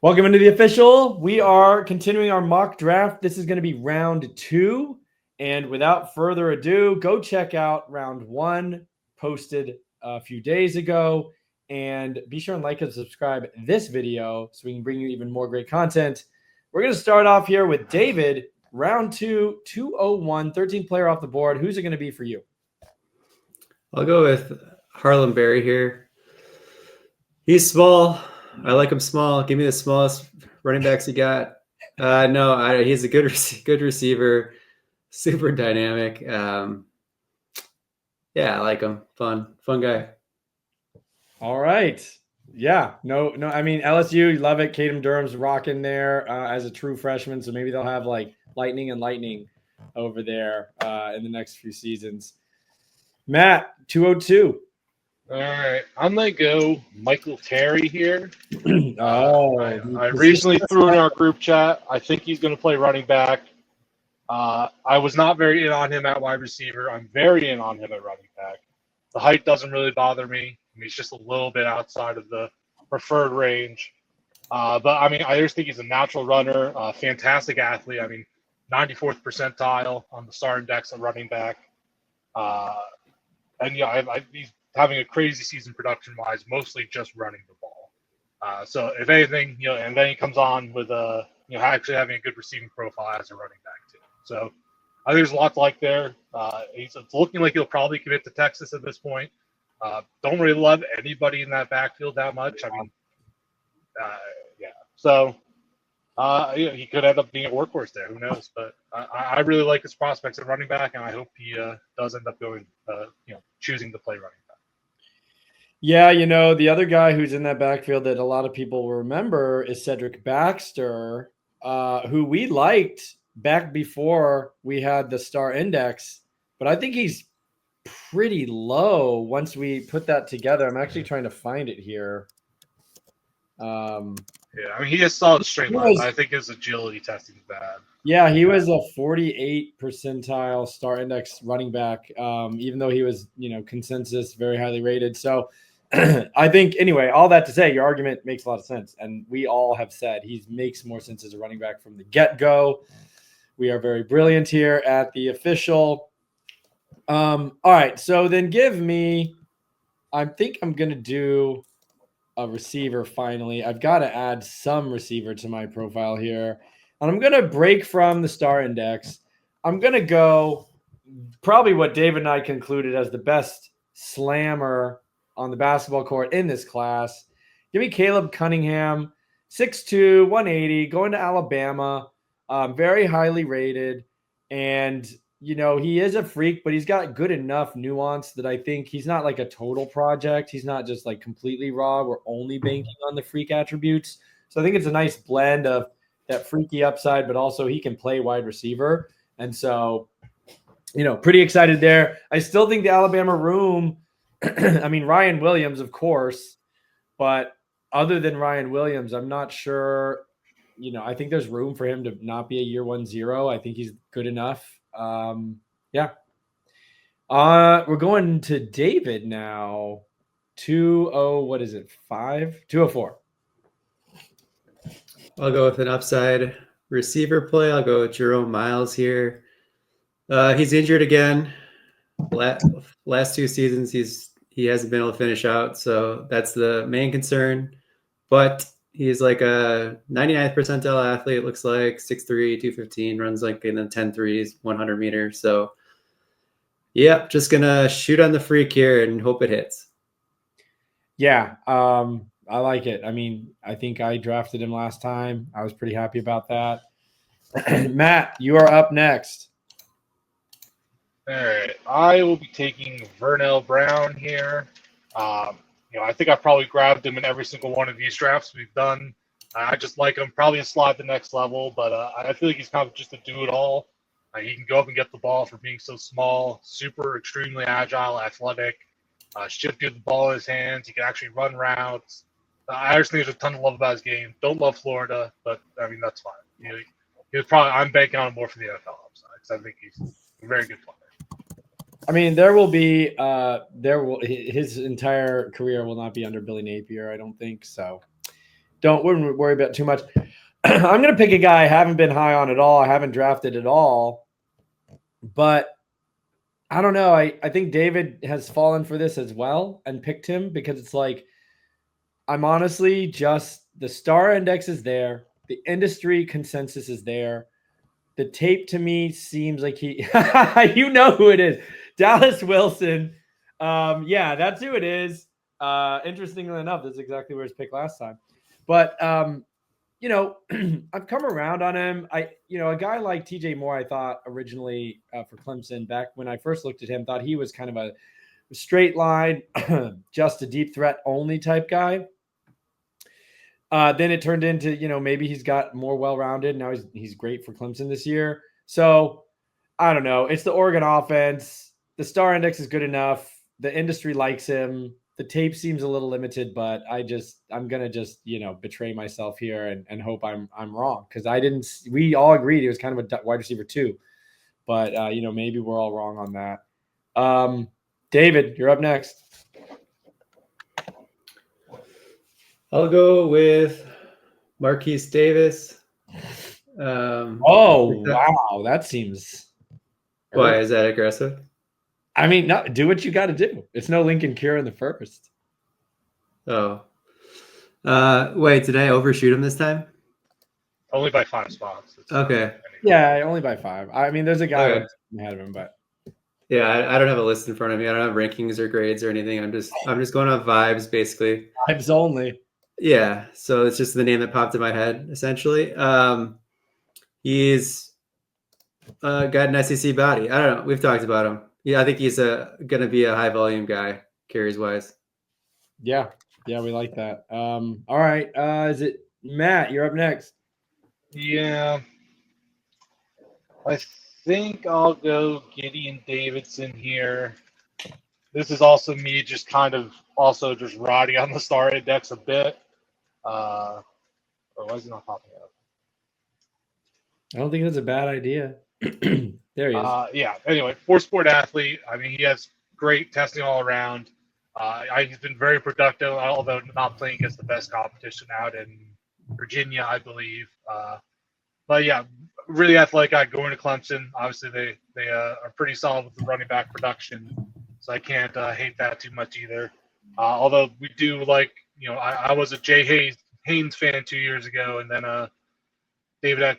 Welcome into the official. We are continuing our mock draft. This is going to be round 2. And without further ado, go check out round 1 posted a few days ago. And be sure and like and subscribe this video so we can bring you even more great content. We're going to start off here with David. Round 2, 201, 13th player off the board. Who's it going to be for you? I'll go with Harlem Berry here. He's small. I like him small. Give me the smallest running backs you got. He's a good receiver, super dynamic. Yeah, I like him. Fun guy. All right. Yeah, no. I mean, LSU, you love it. Caden Durham's rocking there as a true freshman, so maybe they'll have like lightning over there in the next few seasons. Matt, 202. All right, I'm gonna go Michael Terry here. I recently threw in our group chat. I think he's gonna play running back. I was not very in on him at wide receiver. I'm very in on him at running back. The height doesn't really bother me. He's just a little bit outside of the preferred range. But I mean, I just think he's a natural runner, fantastic athlete. I mean, 94th percentile on the star index at running back. And yeah, he's having a crazy season production-wise, mostly just running the ball. So if anything, and then he comes on with actually having a good receiving profile as a running back too. So I think there's a lot to like there. It's looking like he'll probably commit to Texas at this point. Don't really love anybody in that backfield that much. I mean, yeah. So he could end up being a workhorse there. Who knows? But I really like his prospects at running back, and I hope he does end up going, choosing to play running back. Yeah, the other guy who's in that backfield that a lot of people will remember is Cedric Baxter, who we liked back before we had the star index, but I think he's pretty low once we put that together. I'm actually trying to find it here. Yeah, I mean, he has solid straight line. I think his agility testing is bad. Yeah, he was a 48 percentile star index running back, even though he was, consensus very highly rated. So I think, anyway, all that to say, your argument makes a lot of sense. And we all have said he makes more sense as a running back from the get-go. We are very brilliant here at the official. All right, so then I think I'm going to do a receiver finally. I've got to add some receiver to my profile here. And I'm going to break from the star index. I'm going to go probably what David and I concluded as the best slammer on the basketball court in this class. Give me Caleb Cunningham, 6'2", 180, going to Alabama, very highly rated. And, he is a freak, but he's got good enough nuance that I think he's not like a total project. He's not just like completely raw. We're only banking on the freak attributes. So I think it's a nice blend of that freaky upside, but also he can play wide receiver. And so, pretty excited there. I still think the Alabama room, I mean, Ryan Williams, of course, but other than Ryan Williams, I'm not sure, I think there's room for him to not be a year 1-0. I think he's good enough. Yeah. We're going to David now. 204. I'll go with an upside receiver play. I'll go with Jerome Miles here. He's injured again. Last 2 seasons, he hasn't been able to finish out, so that's the main concern. But he's like a 99th percentile athlete. It looks like 6'3", 215, runs like in the 10-3s, 100 meters. So, yeah, just gonna shoot on the freak here and hope it hits. Yeah, I like it. I mean, I think I drafted him last time. I was pretty happy about that. Matt, you are up next. All right, I will be taking Vernell Brown here. I think I probably grabbed him in every single one of these drafts we've done. I just like him, probably a slide the next level, but I feel like he's kind of just a do-it-all. He can go up and get the ball for being so small, super extremely agile, athletic, should get the ball in his hands. He can actually run routes. I just think there's a ton of love about his game. Don't love Florida, but, I mean, that's fine. I'm banking on him more for the NFL upside because I think he's a very good player. I mean, his entire career will not be under Billy Napier, I don't think so. wouldn't worry about too much. I'm going to pick a guy I haven't been high on at all. I haven't drafted at all, but I don't know. I think David has fallen for this as well and picked him because it's like, I'm honestly just the star index is there. The industry consensus is there. The tape to me seems like he, you know who it is. Dallas Wilson. Yeah, that's who it is. Interestingly enough, that's exactly where his pick last time. But, you know, I've come around on him. A guy like TJ Moore, I thought originally for Clemson back when I first looked at him, thought he was kind of a straight line, just a deep threat only type guy. Then it turned into, maybe he's got more well-rounded. Now he's great for Clemson this year. So I don't know. It's the Oregon offense. The star index is good enough. The industry likes him. The tape seems a little limited, but I'm going to just, betray myself here and hope I'm wrong. Cause we all agreed he was kind of a wide receiver too, but maybe we're all wrong on that. David, you're up next. I'll go with Marquise Davis. Wow. That seems. Why is that aggressive? I mean, no, do what you got to do. It's no Lincoln Cure in the first. Oh. Wait, did I overshoot him this time? Only by 5 spots. Okay. Yeah, only by 5. I mean, there's a guy ahead of him, but. Yeah, I don't have a list in front of me. I don't have rankings or grades or anything. I'm just going off vibes, basically. Vibes only. Yeah, so it's just the name that popped in my head, essentially. He's got an SEC body. I don't know. We've talked about him. Yeah, I think he's going to be a high volume guy, carries wise. Yeah, we like that. All right, is it Matt? You're up next. Yeah, I think I'll go Gideon Davidson here. This is also me just kind of also just riding on the star index a bit. Or why is he not popping up? I don't think that's a bad idea. There he is. Yeah. Anyway, 4-sport athlete. I mean, he has great testing all around. He's been very productive, although not playing against the best competition out in Virginia, I believe. But yeah, really athletic guy going to Clemson. Obviously, they are pretty solid with the running back production, so I can't hate that too much either. Although we do like, I was a Jay Haynes fan 2 years ago, and then David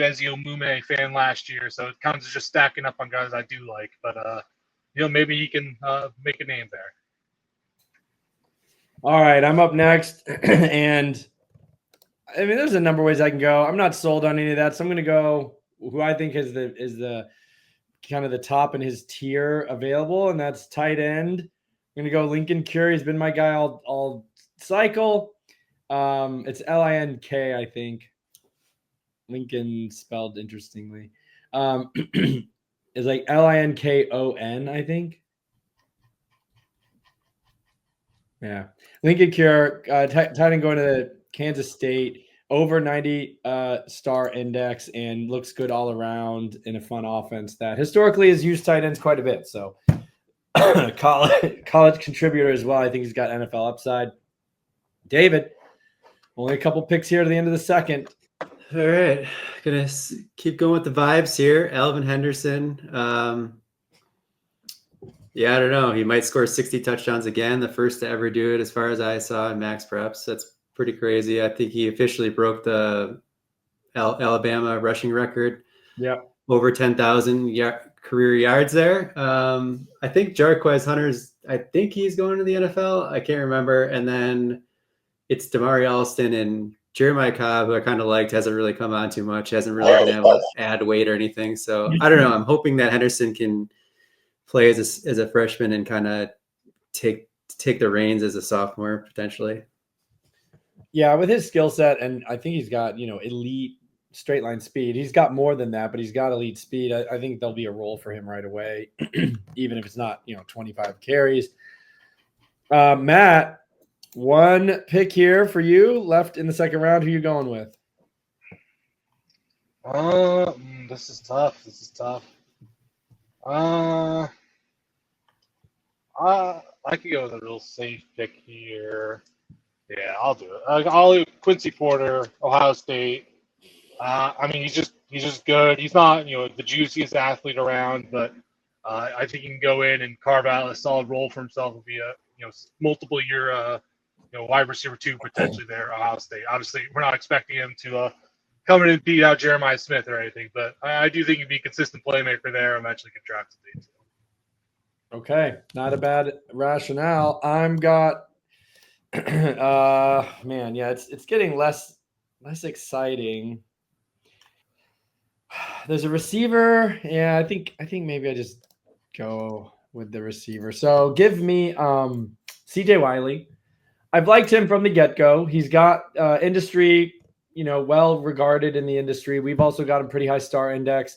Eziomume fan last year. So it kind of just stacking up on guys I do like, but maybe he can make a name there. All right, I'm up next, and I mean, there's a number of ways I can go. I'm not sold on any of that, so I'm going to go who I think is the kind of the top in his tier available, and that's tight end. I'm going to go Lincoln Cure. He's been my guy all cycle. It's L-I-N-K, I think. Lincoln spelled interestingly. It's like Linkon, I think. Yeah. Lincoln Cure, tight end going to Kansas State, over 90 star index, and looks good all around in a fun offense that historically has used tight ends quite a bit. So college contributor as well. I think he's got NFL upside. David, only a couple picks here to the end of the second. All right, gonna keep going with the vibes here. Alvin Henderson. Yeah, I don't know. He might score 60 touchdowns again, the first to ever do it, as far as I saw in Max Preps. That's pretty crazy. I think he officially broke the Alabama rushing record. Yeah, over 10,000 career yards there. I think Jarquez Hunter's. I think he's going to the NFL. I can't remember. And then it's Damari Alston and Jeremiah Cobb, who I kind of liked, hasn't really come on too much, hasn't really been able to add weight or anything. So I don't know. I'm hoping that Henderson can play as a freshman and kind of take the reins as a sophomore potentially. Yeah, with his skill set, and I think he's got elite straight line speed. He's got more than that, but he's got elite speed. I think there'll be a role for him right away, even if it's not 25 carries. Matt, one pick here for you left in the second round. Who are you going with? This is tough. I could go with a real safe pick here. Yeah, I'll do it. I'll Quincy Porter, Ohio State. I mean, he's just good. He's not the juiciest athlete around, but I think he can go in and carve out a solid role for himself and be a multiple year wide receiver 2 potentially there at Ohio State. Obviously, we're not expecting him to come in and beat out Jeremiah Smith or anything, but I do think he'd be a consistent playmaker there. Eventually get drafted too. Okay, not a bad rationale. I'm got man, yeah, it's getting less exciting. There's a receiver. Yeah, I think maybe I just go with the receiver. So give me CJ Wiley. I've liked him from the get-go. He's got industry, well regarded in the industry. We've also got a pretty high star index.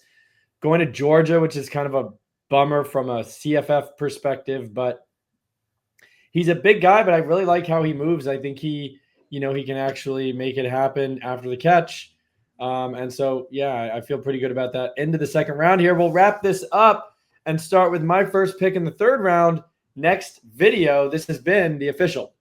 Going to Georgia, which is kind of a bummer from a CFF perspective, but he's a big guy, but I really like how he moves. I think he can actually make it happen after the catch. And so, yeah, I feel pretty good about that. Into the second round here. We'll wrap this up and start with my first pick in the third round next video. This has been the official